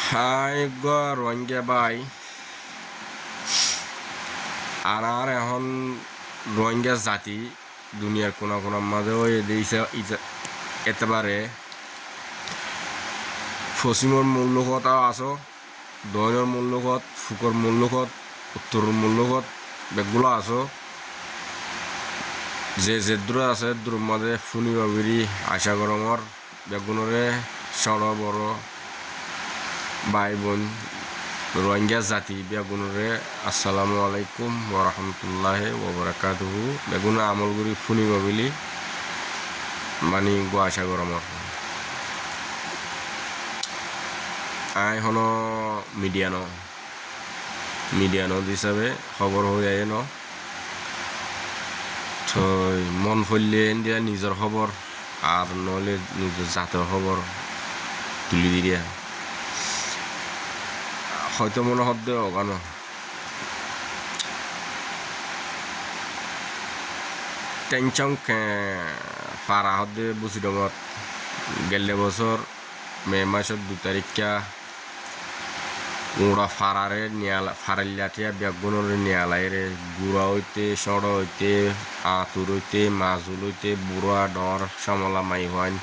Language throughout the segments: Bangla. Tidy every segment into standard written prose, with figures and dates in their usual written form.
হাই রোহিঙ্গা ভাই, আর এখন রোহিঙ্গা জাতি দুনিয়ার কোনা কোনার মাঝেও একেবারে পশ্চিমের মূল্যকতাও আছো, দৈনের মূল্যকত, ফুকর মূল্যকত, উত্তরের মূল্যকত বেগগুলো আছো, যে দূর আছে দূর মাঝে ফুনি বাবিরি আশা গরমর বেগুনরে সড় বড় ভাই বোন রোহিঙ্গা জাতি বেগুনরে আসসালামু আলাইকুম ওরহমতুল্লাহ ওবরাকাতুহু বেগুন আমলগুড়ি funny বাবিলি money go Asha গরমর I হনো মিডিয়ানো হিসাবে খবর হয়ে যায় ন তো মন ফললে দিয়া নিজের খবর আর নহলে নিজের জাতের খবর তুলি দিয়া হয়তো মনে হদ্দে অগানো টেনচং ফারা হদ্দে বুঝি ডঙত গেলে বছর মে মাসের 2 তারিখা উড়া ফারারে ফারাইলাঠিয়া বেগুনরে নিয়ালাইরে গুড়া হইতে সড় হইতে আতুর হইতে মাজুল হইতে বুড়া ডর সমলা মাই হন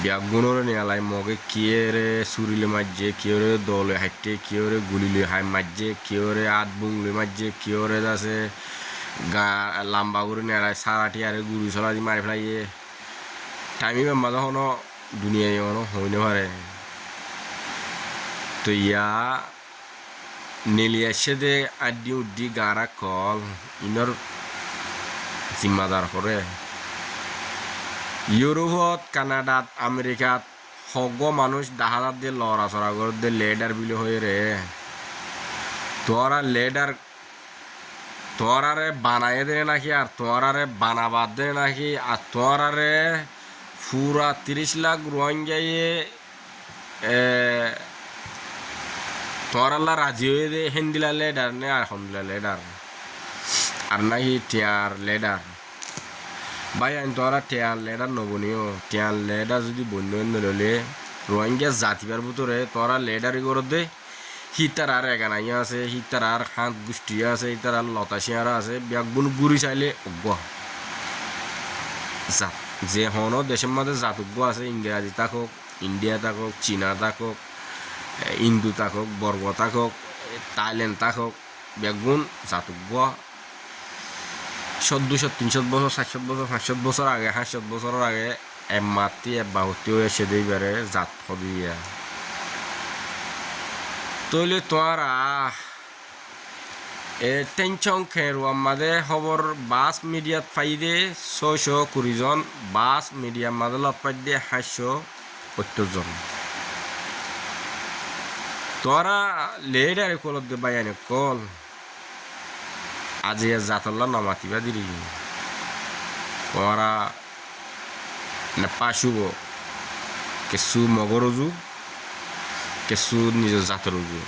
বেগুনরে নিয়ালাই মগে কিয়েরে চুরিলে মাঝে কিয়রে দলে হাইটে কিয়রে গুলিলে হাই মাঝে কিয়রে আট বুংলে মাঝে কিয়রে আছে গা লাম্বা করে নেড়ায় সারাটি আরে গুড়ি চলা দি মারি ফেলাইয়ে টাইমি বেম্বা যখন দুনিয়ায় হইনে পারে তো ইয়া নেলিয়াসে দে আড্ডি উড্ডি গারা কল ইনর জিম্মাদার করে ইউরোপত কানাডাত আমেরিকাত হগ মানুষ দাহাদাত দিয়ে লড়াচড়া করে দে লেডার বিলে হয়ে রে তোরা লেডার তোরারে বানাই দে নাকি আর তোরারে বানাবাদ দে নাকি আর তোরারে পুরা 30 লাখ রোহিঙ্গাইয়ে তোরাল্লা রাজি হয়ে দে হিন্দিলা লেডার নে আর হমদিলা লেডার আর নাকি টিয়ার লেডার ভাই আমি তোরা টিয়ার লেডার নবনিও টিয়ার লেডার যদি বন্য নলে রোহিঙ্গা জাতিবার ভিতরে তোরা লেডারই করে দে হিতার আর এগানাইয়া আছে হিতার আর হাত গোষ্ঠী আছে হিতার আর লতাশিয়ারা আছে ব্যাগুন গুড়ি চাইলে অজ্ঞ জাত যে হন দেশের মধ্যে জাতজ্ঞ আছে ইংরাজি থাকক ইন্ডিয়া থাকক চীনা থাকক ইন্দু থাকক বর্গ থাকক থাইল্যান্ড থাকক বেগুন জাতজ্ঞ 200-300 বছর 400 বছর 500 বছর আগে 500 বছরের আগে মাতি বাহতি হয়ে এসে দিই বেড়ে জাত হবিয়া তৈলে তোরা টেনশন খেরু আমাদের খবর বাস মিডিয়াত ফাইদে 620 জন বাস মিডিয়ার মাঝে লপাই দিয়ে 770 জন তোরা লেডারে কলত দে বাইয়ানে কল আজি জাতল্লা নামাতিবা দিলি তোরা না পাশুব কিছু মগরজু কিছু নিজের জাতের উজু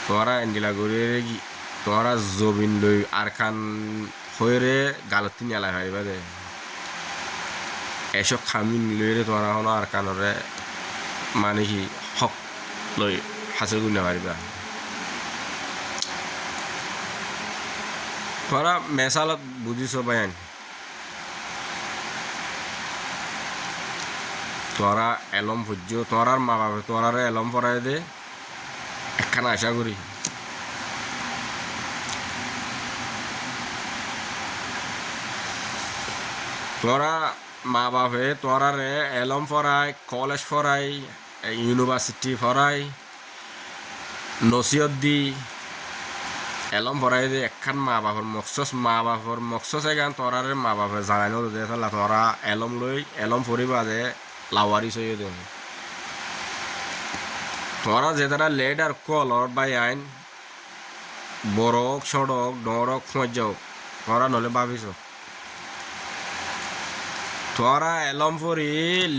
তোরা এন্ডিলা করে তোরা জবিন লই আর খান হয়ে গালতি নেলা হারিবা দে এসব খামিন লইরে তোরা হলো আর কানরে মানে কি হক লই হাসিল গুনে পারিবা তোরা মেসালত বুঝিছ বাইন তোরা এলম ভুজ্য তোরার মা বাবা তোরারে এলম পড়াই দে একখানা আশা করি তোরা মা বাপে তোরারে এলম পড়ায় কলেজ পড়াই ইউনিভার্সিটি পড়াই নসিহত দি এলম পড়াই দে একখান মা বাপর মকসস এগান তোরারে মা বাপে জানাইনো দে ফেলা তোরা এলম লই এলম পড়িবা দে লাওয়ারি সই দে তোরা যে তারা লেডার কলর বাই আইন বড়ক সড়ক ডরক খোঁজাও তোরা নলে ভাবিস তোরা এলম পরি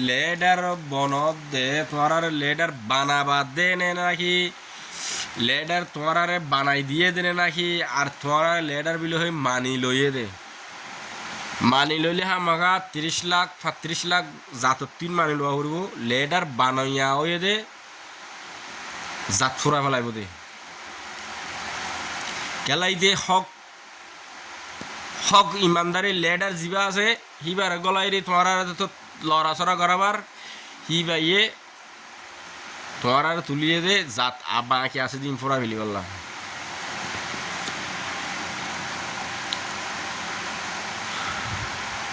লেডার বনত দে তোরার লেডার বানাবাদ দে নে নাকি লেডার তোরারে বানাই দিয়ে দে নাকি আর তোরা লেডার বিলে হয়ে মানি লইয়ে দে মানি লইলে হামাকা 30 লাখ 35 লাখ জাতর 3 মানি লওয়া করব লেডার বানাইয়া হয়ে দে জাত ফুরা ফেলাইব দে কেলাই দে হক হক ইমানদারি লেডার জিবা আছে হিবার গলাই রে তোমার তো লড়াচড়া করাবার হি বাইয়ে তোমার তুলিয়ে দে জাত বাকি আছে দিন ফুরা ফেলি বললাম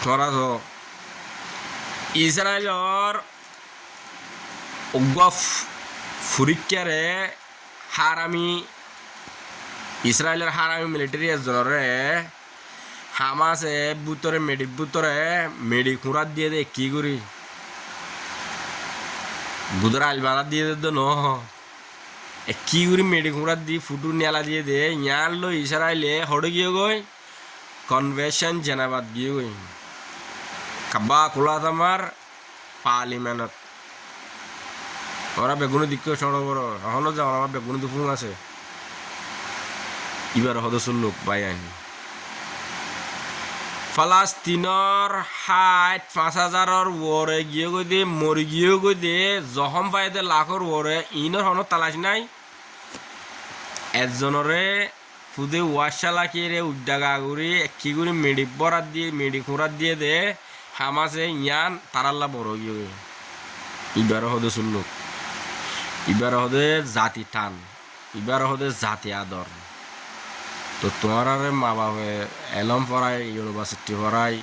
তোরা তো ইসরায়েলর অগফ ফুরিকারে হারামি ইসরায়েলের হারামি মিলিটারি এজনরে হামাসে বুতরে মেডি খুঁড়াত দিয়ে দে কি করি বুধর আলবানা দিয়ে দে ন কি করি মেডি খুঁড়াত দি ফুটু নেলা দিয়ে দে ইয়ার লো ইসরায়েলে হড়ে গিয়ে গই কনভেনশন জেনাবাদ গিয়ে গই কাব্বা খোলা তোমার পার্লিমেন্টত ওরা বেগুনি দিকে সড় বড় এখনো যাও আমার বেগুনি দুপুং আছে এবার সদস্যর লোক বাই আইনি ফালাস্তিনৰ 5,000 ওরে গিয়ে গই দে মরি গিয়ে গই দে জখম পাই দে লাখর ওরে ইনর হন তালাশ নাই একজনরে ফুদে ওয়াশা লাখিয়ে রে উদ্যাগা করি কি করে মেডি খুঁড়াত দিয়ে দে হামাসে ইয়ান তারাল্লা বড় গিয়ে এবার হদে শুনল এবার হদে জাতি টান এবার হদে জাতি আদর তো তোমার আরে মা বাপে এলম পড়াই ইউনিভার্সিটি পড়াই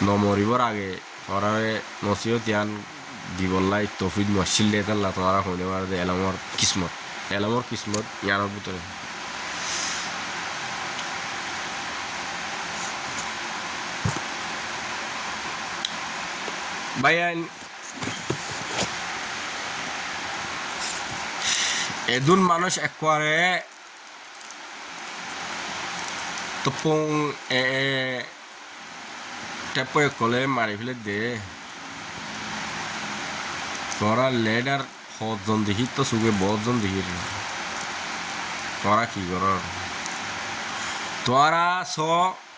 নমরিবর আগে পড়ারে নসিহত ইয়ান দিবল্লাই তফিদ মসিল দে তাল্লা তোমারা হইতে পারে যে এলমর কিসমত ইয়ানোর ভিতরে বাইন এদুন মানুষ একবারে তপং টেপে কলে মারি ফেলে দে তোরা লেডার 100জন দেখি তো সুগে 10জন দেখি তোরা কি কর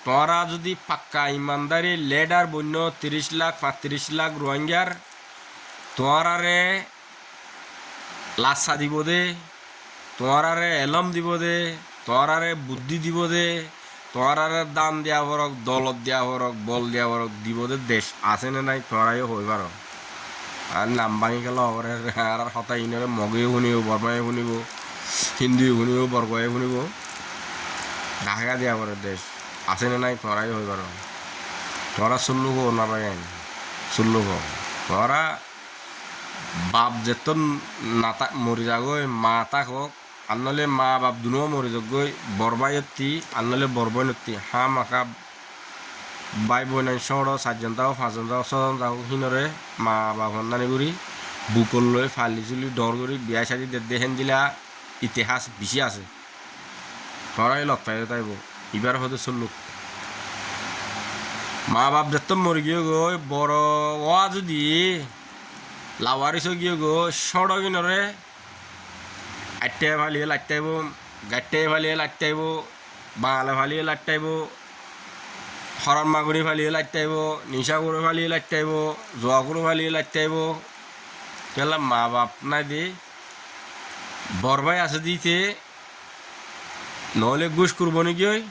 তোরা যদি পাক্কা ইমানদারি লেডার বন্য 30 লাখ 35 লাখ রোহিঙ্গার তোরারে লাসা দিব দে তোরারে এলম দিব দে তোরারে বুদ্ধি দিব দে তোরারে দান দিয়া পরক দলত দিয়া পরক বল দিয়া পরক দিব দে দেশ আছে না নাই তোরাইও হই পার আর নাম ভাঙি গেল আর হতাই ইনরে মগেও শুনিব বর্মায় শুনিব হিন্দুও শুনিব বর্গয়ে শুনিব ঢাকা দিয়া পরে দেশ আছে না নাই তোরাই হই পার তোরা চল্লুক নাপাই চল্লুক তোরা বাপ যেতন নাতা মরি যাগৈ মা তাক হোক আনলে মা বাপ দুনো মরি যাগৈ বরবাইতি আনলে বরবাই নতি হা মাকা বাই বইনাই সড় 4জন যাও 5জন যাও 6জন যাও হিনরে মা বাপ নানি গুড়ি বুকল লৈ ফালি চুলি ডর করি বিয়া শাদি দেখেন দিলা ইতিহাস বেশি আছে তোরাই লগ পাই তাইব এবার হতে চলুক মা বাপ যেতন মরি গিয়ে গই বড় ওয়া যদি লাওয়ারিস গিয়ে গো সড় কিনরে আটটে ফালিয়ে লাটটাইব গাট্টে ফালিয়ে লাটটাইব বাঙালে ফালিয়ে লাটটাইব হরণ মাগুরি ফালিয়ে লাটটাইব নিশা করে ফালিয়ে লাটটাইব জোয়া করে ফালিয়ে লাটটাইব কেলা মা বাপ নাই দি বরবাই আছে দিতে নহলে গুস করবো নাকি ওই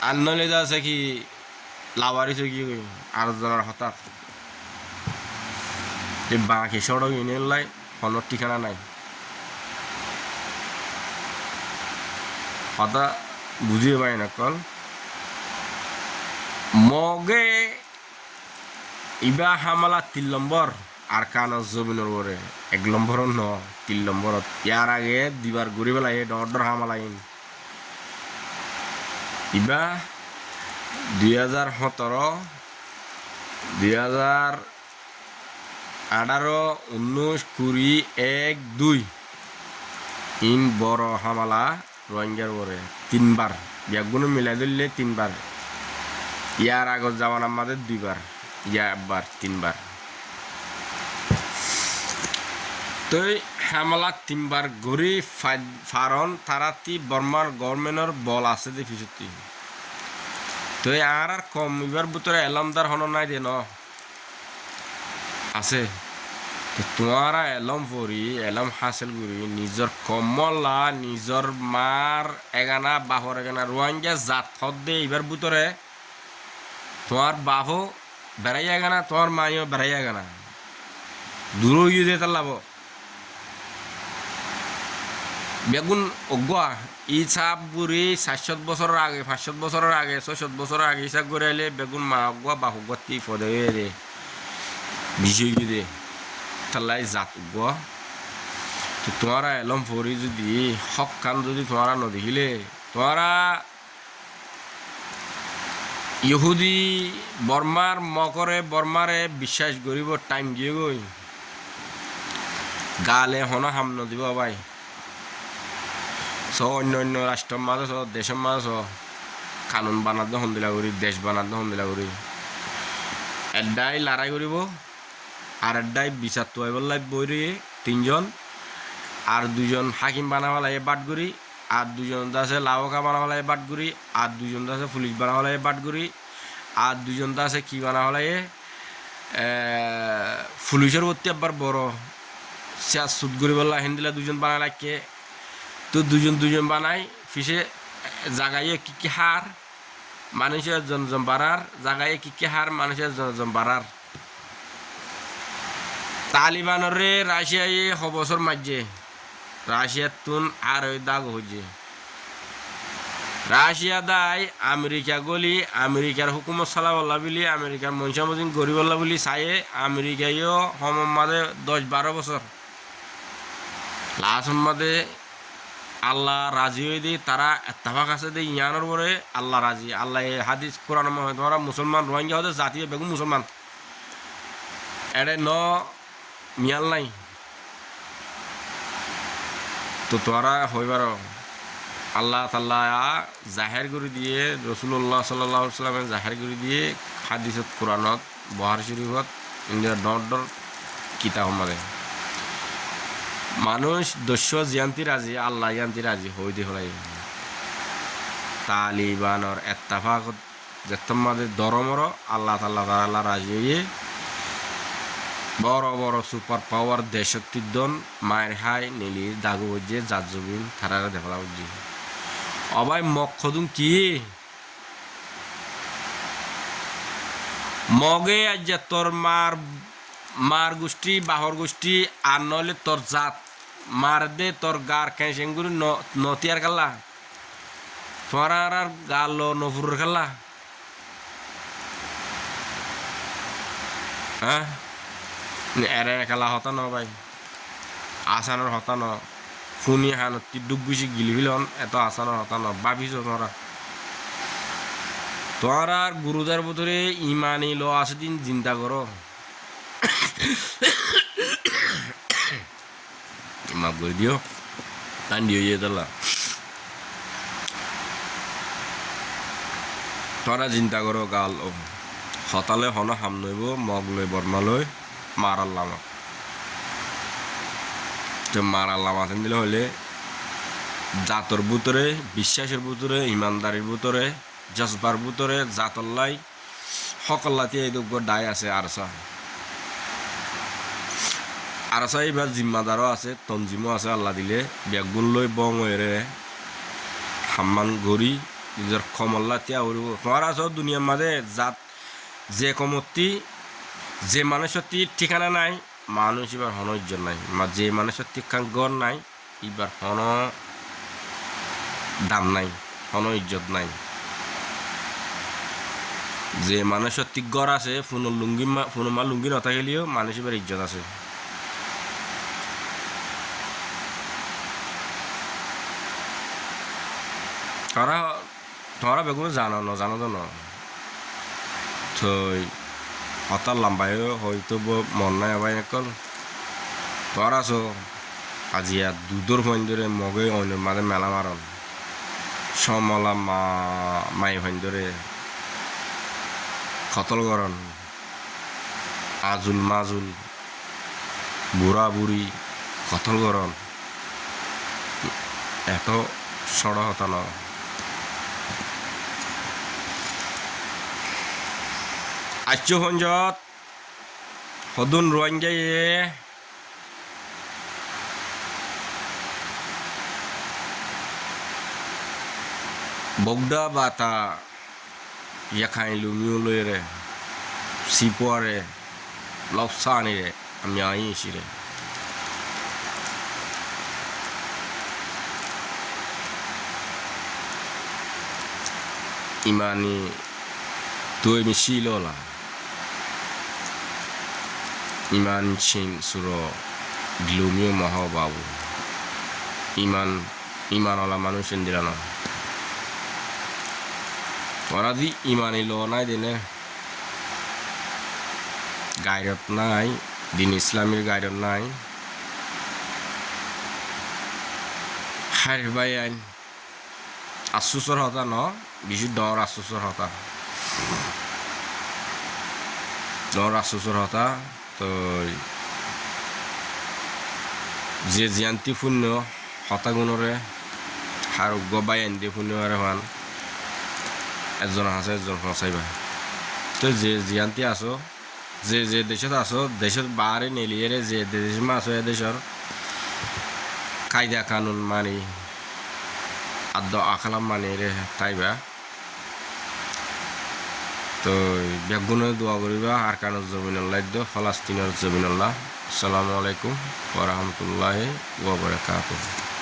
আর নলে যা আছে কি লাওয়ারিস গিয়ে গই আর জনের হঠাৎ বাকি সড়ক ইউনিয়ন লাই কোনো ঠিকানা নাই কথা বুঝিয়ে পাই না কল মগে ইবা হামালা 3 নম্বর আর কানো জমিনের ওরে 1 নম্বর ন 3 নম্বরত ইয়ার আগে দিবার ঘুরি বেলায় ডর হামালাইন ইবা 2017 2018 19 20 1 2 ইন বড় হামালা রোহিঙ্গার ওরে 3 বার ব্যাগুনো মিলাই দিলে 3 বার ইয়ার আগত যাওয়ান আমাদের 2 বার ইয়াবার 3 বার তো হামলা 3 বার ঘুরি ফারন তারাতি বর্মার গভর্নমেন্টর বল আছে দে পিছতি তো আর কম এবার ভিতরে এলমদার হন নাই দে ন আছে তো তোমারা এলম পড়ি এলম হাসিল করি নিজর কমলা নিজর মার এগানা বাহর এগানা রোয়াঙ্গা জাত হদ দে এবার ভিতরে তোমার বাহো বেড়াইয়া গানা তোমার মাইও বেড়াইয়া গানা দূর হয়ে যেতে লাভ বেগুন অগুয়া ই চাপ গুড়ি 700 বছরের আগে 500 বছরের আগে 600 বছরের আগে হিসাব করে আইলে বেগুন মা অগুয়া বাহু গতি পদে রে বিষয় দে তালাই জাত অগুয়া তো তোমারা এলম ফরি যদি হক কান যদি তোমারা নদেখিলে তোমারা ইহুদি বর্মার মকরে বর্মারে বিশ্বাস করিব টাইম দিয়ে গই গালে হন হাম নদিব ভাই অন্য অন্য রাষ্ট্রের মাঝে দেশের মাঝে কানুন বানাতে হন্দিলা করি দেশ বানাতে হন্দিলা করি এডাই লড়াই করিব আর এডাই বিচার তো বই রে 3 জন আর 2 জন হাকিম বানাবা লাগে বাট করি আর 2 জন আছে লাওকা বানাবা লাগে বাট করি আর 2 জন আছে পুলিশ বানাবা লাগে বাট করি আর 2 জন আছে কি বানাবা লাগে পুলিশের প্রতি আবার বড় শেষ সুদ করি বললা হিন্দিলা 2 জন বানা লাগে তো 2 জন বানাই ফিসে জাগাইয়ে কি হার মানুষের জনজম বাড়ার জাগাইয়ে কি হার মানুষের জনজম বাড়ার তালিবানরে রাশিয়ায় হবছর মাঝে রাশিয়ার তুন আর ওই দাগ হচ্ছে রাশিয়া দায় আমেরিকা গলি আমেরিকার হুকুমত চালাবল্লা বলি আমেরিকার মনসামদিন গরিবল্লা বলি চাইয়ে আমেরিকায়ও মাঝে 10-12 বছর লাস্ট মাঝে আল্লাহ রাজি হয়ে দিয়ে তারা এত্তাফাক আছে দিয়ে ইয়ানোর পরে আল্লাহ রাজি আল্লাহ হাদিস কোরআন তোমরা মুসলমান রোহিঙ্গা হতে জাতীয় বেগুন মুসলমান এড়ে ন মিয়াল নাই তো তোরা হইবার আল্লাহ তাল্লাহ জাহের করে দিয়ে রসুল্লাহ সাল্লাহ সাল্লামের জাহের করে দিয়ে হাদিসত কোরআনত বহার শরীফত ইন্ডিয়ার ডর কিতাব আমাদের মানুষ দস্য জিয়ান্তি রাজি আল্লাহ জিয়ান্তি রাজি হইতে হলাই তালিবানর এত্তাফাক যেতমাদের দরমর আল্লাহ তাল্লাহ তাল্লাহ রাজি হইয়ে বড় বড় সুপার পাওয়ার দেশক্তিদন মায়ের হাই নীলি দাগু হচ্ছে জাত জমিন তারা দেখা হচ্ছে অবাই মক্ষদুম কি মগে আজ তোর মার গোষ্ঠী বাহর গোষ্ঠী আর নইলে তোর জাত মার দে তোর গার খেঁগুরি নতিয়ার খেলা তোমার আর গাল নফুরের খেলা হ্যাঁ এরে খেলা হতা ন ভাই আসানোর হতা ন শুনি হান ডুব গুছি গিলি ফিলন এত আসানোর হতা ন ভাবিছ তোমরা আর গুরুদার ভিতরে ইমানি ল আছে দিন চিন্তা করো মাফ করে দিও কান্দি হয়ে তোলা তোরা চিন্তা করো গাল হতালে হন হাম নইব মগ লই বর্মা লই মারার লামা তো মারার লামা দিলে হলে জাতর ভিতরে বিশ্বাসের ভিতরে ইমানদারির ভিতরে জজবার ভিতরে জাতল্লাই সকল্লাতে এই দুঃখ দায় আছে আরসা এইবার জিম্মাদারও আছে তঞ্জিমও আছে আল্লাহ দিলে বেগুন লই বং এরে হাম্মান গড়ি নিজের কমল্লা তিয়া উড়ব তোমার আছো দুনিয়ার মাঝে জাত যে কমতি যে মানুষের ঠিকানা নাই মানুষ এবার হন ইজ্জত নাই যে মানুষের ঠিকানা গড় নাই এবার হন দাম নাই হন ইজ্জত নাই যে মানুষের ঠিক গড় আছে ফুনমা লুঙ্গি নথাকিলেও মানুষ এবার ইজ্জত আছে তোমরা বেগুন জানো তো ন থই হঠাৎ লাম্বাই হয়তো মন নাই আবার এখন তোরা আছো আজি আর দুধর ধরে মগে অন্যের মাঝে মেলা মারন সমলা মাই ধরে খতল করন আজুল মাজুল বুড়া বুড়ি খতল করন এত সড় হতা ন আচ্ছু হঞ্জত হদুন রোয়াঞ্জাইয়ে বগদা বাতা ইয়াখাই লুমিও লইরে সিপোয়ারে লবসানিরে আমি আইসিরে imani tuoi misilola iman chin suro glumio maho babu iman ola মানুষের দিলানো ওরা দি ইমানি লো নাই দিনে গায়রত নাই দিন ইসলামের গায়রত নাই হারে ভাই আইন আসুসর হতা ন বিশু দর আসুসর হতা তো যে জিয়ান্তি শূন্য হতাগুণরে হারোগ্য বাই আন্দি শূন্য আরে হান একজন আছে একজন ফসাইবা তো যে জিয়ান্তি আছো যে দেশত আছো দেশত বাহারে নেলিয়ে যে দেশ আছো এ দেশর কায়দা কানুন মানি আদ আখালাম মানে রে তাইবা তো বেগুনে দোয়া করিবা আর কানো জমিনুল্লাহ ফলাস্তিনের জমিনুল্লাহ আসসালামু আলাইকুম ওয়া রাহমাতুল্লাহি ওয়া বারাকাতুহু।